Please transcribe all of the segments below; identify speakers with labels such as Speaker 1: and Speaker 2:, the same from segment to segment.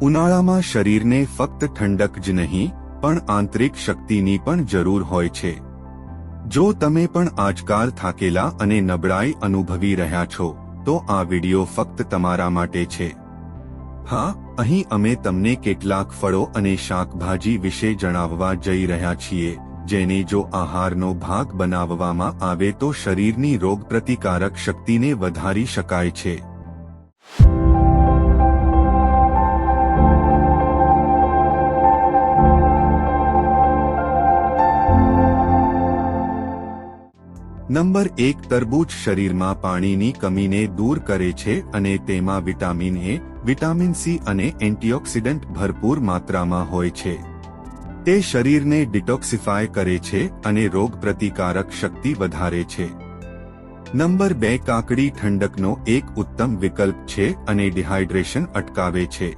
Speaker 1: ઉનાળામાં શરીરને ફક્ત ઠંડક જ નહીં પણ આંતરિક શક્તિની પણ જરૂર હોય છે. જો તમે પણ આજકાલ થાકેલા અને નબળાઈ અનુભવી રહ્યા છો તો આ વિડિયો ફક્ત તમારા માટે છે. હા, અહીં અમે તમને કેટલાક ફળો અને શાકભાજી વિશે જણાવવા જઈ રહ્યા છીએ જેને જો આહારનો ભાગ બનાવવામાં આવે તો શરીરની રોગપ્રતિકારક શક્તિને વધારી શકાય છે. નંબર 1 તરબૂચ શરીરમાં પાણીની કમીને દૂર કરે છે અને તેમાં વિટામિન એ, વિટામિન સી અને એન્ટીઓક્સિડન્ટ ભરપૂર માત્રામાં હોય છે. તે શરીરને ડિટોક્સિફાય કરે છે અને રોગપ્રતિકારક શક્તિ વધારે છે. નંબર 2 કાકડી ઠંડકનો એક ઉત્તમ વિકલ્પ છે અને ડિહાઇડ્રેશન અટકાવે છે.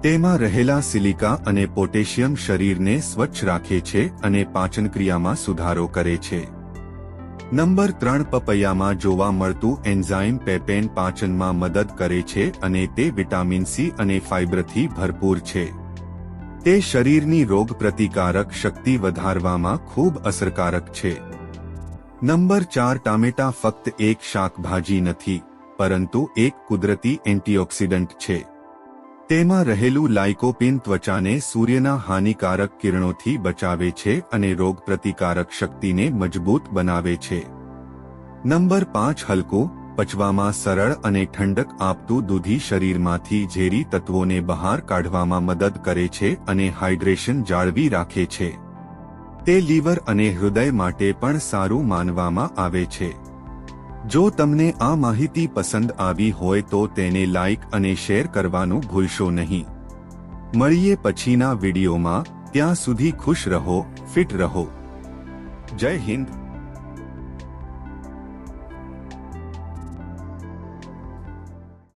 Speaker 1: તેમાં રહેલા સિલિકા અને પોટેશિયમ શરીરને સ્વચ્છ રાખે છે અને પાચનક્રિયામાં સુધારો કરે છે. નંબર 3 પપૈયામાં જોવા મળતું એન્ઝાઇમ પેપેન પાચનમાં મદદ કરે છે અને તે વિટામિન સી અને ફાઇબરથી ભરપૂર છે. તે શરીરની રોગપ્રતિકારક શક્તિ વધારવામાં ખૂબ અસરકારક છે. નંબર 4 ટામેટા ફક્ત એક શાકભાજી નથી પરંતુ એક કુદરતી એન્ટીઓક્સિડન્ટ છે. તેમાં રહેલું લાઇકોપીન ત્વચાને સૂર્યના હાનિકારક કિરણોથી બચાવે છે અને રોગપ્રતિકારક શક્તિને મજબૂત બનાવે છે. નંબર 5 હલકું, પચવામાં સરળ અને ઠંડક આપતું દૂધી શરીરમાંથી ઝેરી તત્વોને બહાર કાઢવામાં મદદ કરે છે અને હાઇડ્રેશન જાળવી રાખે છે. તે લીવર અને હૃદય માટે પણ સારું માનવામાં આવે છે. જો તમને આ માહિતી પસંદ આવી હોય તો તેને લાઇક અને શેર કરવાનું ભૂલશો નહીં. મળીએ પછીના વિડીયોમાં. ત્યાં સુધી ખુશ રહો, ફિટ રહો. જય હિન્દ.